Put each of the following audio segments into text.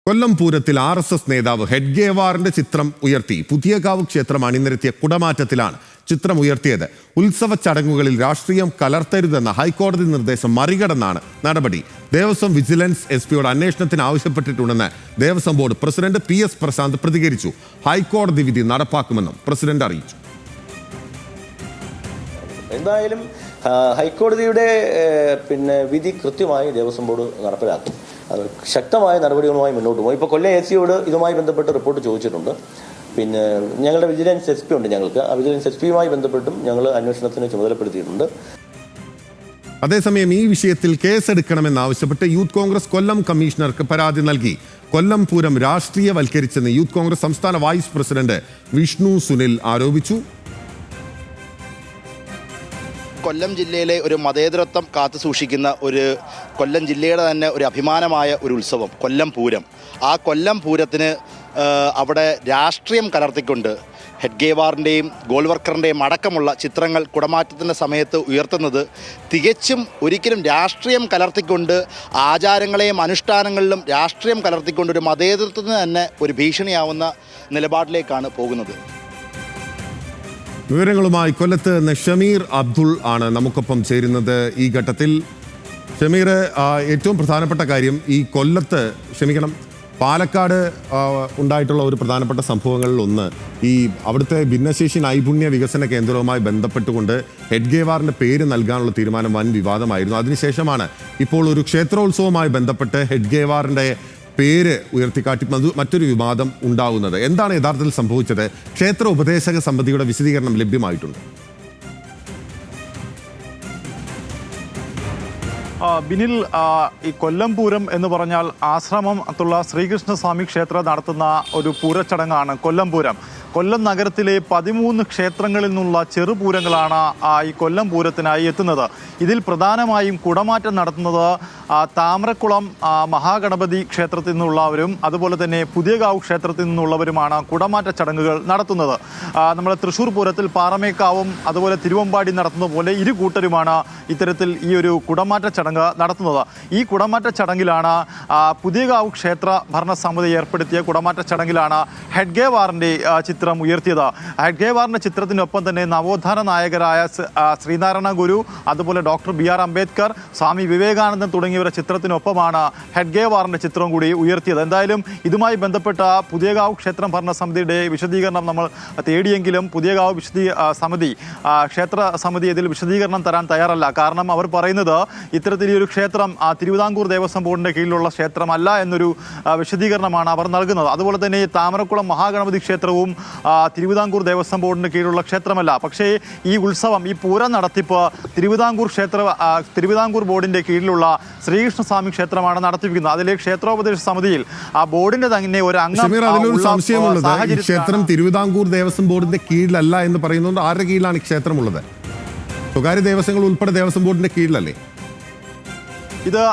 കൊല്ലം പൂരത്തിൽ RSS നേതാവ് ഹെഡ്ഗേവാറിന്റെ ചിത്രം ഉയർത്തി പുതിയകാവ് ക്ഷേത്രം അണിനിരത്തിയ കുടമാറ്റത്തിലാണ് ചിത്രം ഉയർത്തിയത്. ഉത്സവ ചടങ്ങുകളിൽ രാഷ്ട്രീയം കലർത്തരുതെന്ന ഹൈക്കോടതി നിർദ്ദേശം മറികടന്നാണ് നടപടി. ദേവസ്വം വിജിലൻസ് SP-യോട് അന്വേഷണത്തിന് ആവശ്യപ്പെട്ടിട്ടുണ്ടെന്ന് Devaswom board president PS Prashanth പ്രതികരിച്ചു. ഹൈക്കോടതി വിധി നടപ്പാക്കുമെന്നും പ്രസിഡന്റ് അറിയിച്ചു. എന്തായാലും ഹൈക്കോടതിയുടെ വിധി കൃത്യമായി ദേവസ്വം ബോർഡ് നടപ്പിലാക്കും. അത് ശക്തമായ നടപടികളുമായി മുന്നോട്ട് പോകും. ഇപ്പോൾ കൊല്ലം AC-യോട് ഇതുമായി ബന്ധപ്പെട്ട് റിപ്പോർട്ട് ചോദിച്ചിട്ടുണ്ട്. ഞങ്ങളുടെ വിജിലൻസ് SP ഉണ്ട്. ഞങ്ങൾക്ക് ആ വിജിലൻസ് SP-യുമായി ബന്ധപ്പെട്ടും ഞങ്ങൾ അന്വേഷണത്തിന് ചുമതലപ്പെടുത്തിയിട്ടുണ്ട്. അതേസമയം ഈ വിഷയത്തിൽ കേസെടുക്കണമെന്നാവശ്യപ്പെട്ട് യൂത്ത് കോൺഗ്രസ് കൊല്ലം കമ്മീഷണർക്ക് പരാതി നൽകി. കൊല്ലം പൂരം രാഷ്ട്രീയവൽക്കരിച്ചെന്ന് യൂത്ത് കോൺഗ്രസ് സംസ്ഥാന വൈസ് പ്രസിഡന്റ് വിഷ്ണു സുനിൽ ആരോപിച്ചു. കൊല്ലം ജില്ലയിലെ ഒരു മതേതരത്വം കാത്തു സൂക്ഷിക്കുന്ന കൊല്ലം ജില്ലയുടെ തന്നെ ഒരു അഭിമാനമായ ഒരു ഉത്സവം കൊല്ലം പൂരം. ആ കൊല്ലം പൂരത്തിന് അവിടെ രാഷ്ട്രീയം കലർത്തിക്കൊണ്ട് ഹെഡ്ഗേവാറിൻ്റെയും ഗോൾവർക്കറിൻ്റെയും അടക്കമുള്ള ചിത്രങ്ങൾ കുടമാറ്റത്തിൻ്റെ സമയത്ത് ഉയർത്തുന്നത് തികച്ചും ഒരിക്കലും രാഷ്ട്രീയം കലർത്തിക്കൊണ്ട് ആചാരങ്ങളെയും അനുഷ്ഠാനങ്ങളിലും രാഷ്ട്രീയം കലർത്തിക്കൊണ്ട് ഒരു മതേതരത്വത്തിന് തന്നെ ഒരു ഭീഷണിയാവുന്ന നിലപാടിലേക്കാണ് പോകുന്നത്. വിവരങ്ങളുമായി കൊല്ലത്ത് നിന്ന് ഷമീർ അബ്ദുൾ ആണ് നമുക്കൊപ്പം ചേരുന്നത് ഈ ഘട്ടത്തിൽ. ഷമീർ, ഏറ്റവും പ്രധാനപ്പെട്ട കാര്യം ഈ കൊല്ലത്ത് പാലക്കാട് ഉണ്ടായിട്ടുള്ള ഒരു പ്രധാനപ്പെട്ട സംഭവങ്ങളിൽ ഒന്ന് ഈ അവിടുത്തെ ഭിന്നശേഷി നൈപുണ്യ വികസന കേന്ദ്രവുമായി ബന്ധപ്പെട്ടുകൊണ്ട് ഹെഡ്ഗേവാറിൻ്റെ പേര് നൽകാനുള്ള തീരുമാനം വൻ വിവാദമായിരുന്നു. അതിനുശേഷമാണ് ഇപ്പോൾ ഒരു ക്ഷേത്രോത്സവവുമായി ബന്ധപ്പെട്ട് ഹെഡ്ഗേവാറിൻ്റെ പേര് ഉയർത്തിക്കാട്ടി മറ്റൊരു വിവാദം ഉണ്ടാവുന്നത്. എന്താണ് യഥാർത്ഥത്തിൽ സംഭവിച്ചത്? ക്ഷേത്ര ഉപദേശക സമിതിയുടെ വിശദീകരണം ലഭ്യമായിട്ടുണ്ട്. ബിനിൽ, ഈ കൊല്ലം പൂരം എന്ന് പറഞ്ഞാൽ ആശ്രമത്തുള്ള ശ്രീകൃഷ്ണസ്വാമി ക്ഷേത്രം നടത്തുന്ന ഒരു പൂരച്ചടങ്ങാണ് കൊല്ലം പൂരം. കൊല്ലം നഗരത്തിലെ 13 ക്ഷേത്രങ്ങളിൽ നിന്നുള്ള ചെറുപൂരങ്ങളാണ് ഈ കൊല്ലം പൂരത്തിനായി എത്തുന്നത്. ഇതിൽ പ്രധാനമായും കുടമാറ്റം നടത്തുന്നത് താമരക്കുളം മഹാഗണപതി ക്ഷേത്രത്തിൽ നിന്നുള്ളവരും അതുപോലെ തന്നെ പുതിയകാവ് ക്ഷേത്രത്തിൽ നിന്നുള്ളവരുമാണ് കുടമാറ്റ ചടങ്ങുകൾ നടത്തുന്നത്. നമ്മുടെ തൃശ്ശൂർ പൂരത്തിൽ പാറമേക്കാവും അതുപോലെ തിരുവമ്പാടി നടത്തുന്ന പോലെ ഇരു കൂട്ടരുമാണ് ഇത്തരത്തിൽ ഈ ഒരു കുടമാറ്റ ചടങ്ങ് നടത്തുന്നത്. ഈ കുടമാറ്റ ചടങ്ങിലാണ് പുതിയകാവ് ക്ഷേത്ര ഭരണസമിതി ഏർപ്പെടുത്തിയ കുടമാറ്റ ചടങ്ങിലാണ് ഹെഡ്ഗേവാറിൻ്റെ ചിത്രം ഉയർത്തിയത്. ഹെഡ്ഗേവാറിൻ്റെ ചിത്രത്തിനൊപ്പം തന്നെ നവോത്ഥാന നായകരായ ശ്രീനാരായണ ഗുരു, അതുപോലെ ഡോക്ടർ BR അംബേദ്കർ, സ്വാമി വിവേകാനന്ദൻ തുടങ്ങിയവരുടെ ചിത്രത്തിനൊപ്പമാണ് ഹെഡ്ഗേവാറിൻ്റെ ചിത്രം കൂടി ഉയർത്തിയത്. എന്തായാലും ഇതുമായി ബന്ധപ്പെട്ട പുതിയകാവ് ക്ഷേത്രം ഭരണസമിതിയുടെ വിശദീകരണം നമ്മൾ തേടിയെങ്കിലും പുതിയകാവ് ക്ഷേത്ര സമിതി ഇതിൽ വിശദീകരണം തരാൻ തയ്യാറല്ല. കാരണം അവർ പറയുന്നത് ഇത്തരത്തിൽ ഈ ഒരു ക്ഷേത്രം തിരുവിതാംകൂർ ദേവസ്വം ബോർഡിൻ്റെ കീഴിലുള്ള ക്ഷേത്രമല്ല എന്നൊരു വിശദീകരണമാണ് അവർ നൽകുന്നത്. അതുപോലെ തന്നെ താമരക്കുളം മഹാഗണപതി ക്ഷേത്രവും തിരുവിതാംകൂർ ദേവസ്വം ബോർഡിന് കീഴിലുള്ള ക്ഷേത്രമല്ല. പക്ഷേ ഈ ഉത്സവം, ഈ പൂരം നടത്തിപ്പ് തിരുവിതാംകൂർ ബോർഡിന്റെ കീഴിലുള്ള ശ്രീകൃഷ്ണസ്വാമി ക്ഷേത്രമാണ് നടത്തിപ്പിക്കുന്നത്. അതിലെ ക്ഷേത്രോപദേശ സമിതിയിൽ ആ ബോർഡിന്റെ തന്നെ ഒരു അംഗം ക്ഷേത്രം തിരുവിതാംകൂർ ദേവസ്വം ബോർഡിന്റെ കീഴിലല്ല എന്ന് പറയുന്നത് ആരുടെ കീഴിലാണ് ഈ ക്ഷേത്രമുള്ളത്? സ്വകാര്യ ദേവസ്വങ്ങൾ ഉൾപ്പെടെ ദേവസ്വം ബോർഡിന്റെ കീഴിലല്ലേ? ഇത്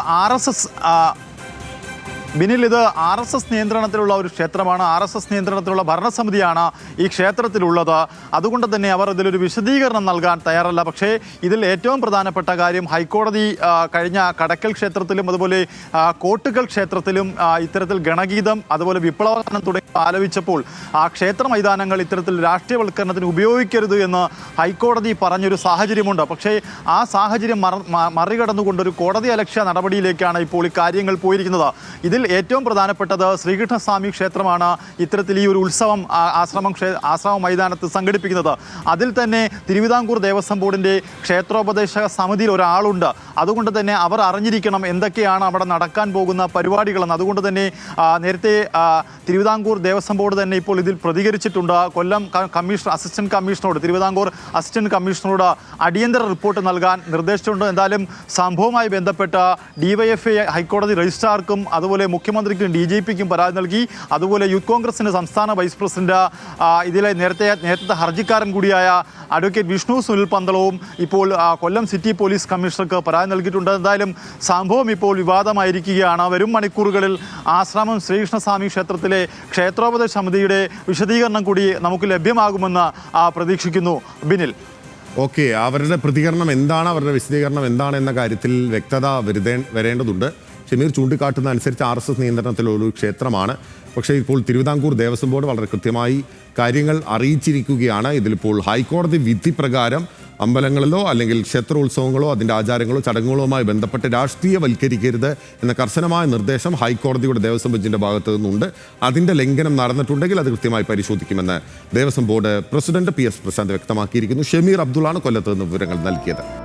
ബിനിൽ, ഇത് RSS നിയന്ത്രണത്തിലുള്ള ഒരു ക്ഷേത്രമാണ്. RSS നിയന്ത്രണത്തിലുള്ള ഭരണസമിതിയാണ് ഈ ക്ഷേത്രത്തിലുള്ളത്. അതുകൊണ്ട് തന്നെ അവർ ഇതിലൊരു വിശദീകരണം നൽകാൻ തയ്യാറല്ല. പക്ഷേ ഇതിൽ ഏറ്റവും പ്രധാനപ്പെട്ട കാര്യം ഹൈക്കോടതി കഴിഞ്ഞ കടക്കൽ ക്ഷേത്രത്തിലും അതുപോലെ കോട്ടുകൽ ക്ഷേത്രത്തിലും ഇത്തരത്തിൽ ഗണഗീതം അതുപോലെ വിപ്ലവഗാനം തുടങ്ങി ആലപിച്ചപ്പോൾ ആ ക്ഷേത്ര മൈതാനങ്ങൾ ഇത്തരത്തിൽ രാഷ്ട്രീയവൽക്കരണത്തിന് ഉപയോഗിക്കരുത് എന്ന് ഹൈക്കോടതി പറഞ്ഞൊരു സാഹചര്യമുണ്ട്. പക്ഷേ ആ സാഹചര്യം മറികടന്നുകൊണ്ടൊരു കോടതി അലക്ഷ്യ നടപടിയിലേക്കാണ് ഇപ്പോൾ ഈ കാര്യങ്ങൾ പോയിരിക്കുന്നത്. ഇതിൽ ഏറ്റവും പ്രധാനപ്പെട്ടത് ശ്രീകൃഷ്ണസ്വാമി ക്ഷേത്രമാണ് ഇത്തരത്തിൽ ഈ ഒരു ഉത്സവം ആശ്രമ മൈതാനത്ത് സംഘടിപ്പിക്കുന്നത്. അതിൽ തന്നെ തിരുവിതാംകൂർ ദേവസ്വം ബോർഡിൻ്റെ ക്ഷേത്രോപദേശക സമിതിയിൽ ഒരാളുണ്ട്. അതുകൊണ്ട് തന്നെ അവർ അറിഞ്ഞിരിക്കണം എന്തൊക്കെയാണ് അവിടെ നടക്കാൻ പോകുന്ന പരിപാടികളെന്ന്. അതുകൊണ്ട് തന്നെ നേരത്തെ തിരുവിതാംകൂർ ദേവസ്വം ബോർഡ് തന്നെ ഇപ്പോൾ ഇതിൽ പ്രതികരിച്ചിട്ടുണ്ട്. കൊല്ലം അസിസ്റ്റന്റ് കമ്മീഷണറോട്, തിരുവിതാംകൂർ അസിസ്റ്റന്റ് കമ്മീഷണറോട് അടിയന്തര റിപ്പോർട്ട് നൽകാൻ നിർദ്ദേശിച്ചിട്ടുണ്ട്. എന്തായാലും സംഭവവുമായി ബന്ധപ്പെട്ട DYFI ഹൈക്കോടതി രജിസ്ട്രാർക്കും അതുപോലെ മുഖ്യമന്ത്രിക്കും DGPക്കും പരാതി നൽകി. അതുപോലെ യൂത്ത് കോൺഗ്രസിൻ്റെ സംസ്ഥാന വൈസ് പ്രസിഡന്റ് ഇതിലെ നേരത്തെ ഹർജിക്കാരൻ കൂടിയായ അഡ്വക്കേറ്റ് വിഷ്ണു സുനിൽ പന്തളവും ഇപ്പോൾ കൊല്ലം സിറ്റി പോലീസ് കമ്മീഷണർക്ക് പരാതി നൽകിയിട്ടുണ്ട്. എന്തായാലും സംഭവം ഇപ്പോൾ വിവാദമായിരിക്കുകയാണ്. വരും മണിക്കൂറുകളിൽ ആശ്രമം ശ്രീകൃഷ്ണസ്വാമി ക്ഷേത്രത്തിലെ ക്ഷേത്രോപദേശ സമിതിയുടെ വിശദീകരണം കൂടി നമുക്ക് ലഭ്യമാകുമെന്ന് പ്രതീക്ഷിക്കുന്നു. ബിനിൽ, ഓക്കെ, അവരുടെ പ്രതികരണം എന്താണ്, അവരുടെ വിശദീകരണം എന്താണ് എന്ന കാര്യത്തിൽ വ്യക്തത വരേണ്ടതുണ്ട്. ഷമീർ ചൂണ്ടിക്കാട്ടുന്ന അനുസരിച്ച് RSS നിയന്ത്രണത്തിലുള്ള ഒരു ക്ഷേത്രമാണ്. പക്ഷേ ഇപ്പോൾ തിരുവിതാംകൂർ ദേവസ്വം ബോർഡ് വളരെ കൃത്യമായി കാര്യങ്ങൾ അറിയിച്ചിരിക്കുകയാണ്. ഇതിലിപ്പോൾ ഹൈക്കോടതി വിധി പ്രകാരം അമ്പലങ്ങളിലോ അല്ലെങ്കിൽ ക്ഷേത്രോത്സവങ്ങളോ അതിൻ്റെ ആചാരങ്ങളോ ചടങ്ങുകളുമായി ബന്ധപ്പെട്ട് രാഷ്ട്രീയവൽക്കരിക്കരുത് എന്ന കർശനമായ നിർദ്ദേശം ഹൈക്കോടതിയുടെ ദേവസ്വം ബെഞ്ചിൻ്റെ ഭാഗത്തു നിന്നുണ്ട്. അതിൻ്റെ ലംഘനം നടന്നിട്ടുണ്ടെങ്കിൽ അത് കൃത്യമായി പരിശോധിക്കുമെന്ന് Devaswom board president PS Prashanth വ്യക്തമാക്കിയിരിക്കുന്നു. ഷമീർ അബ്ദുള്ളാണ് കൊല്ലത്ത് നിന്ന് വിവരങ്ങൾ നൽകിയത്.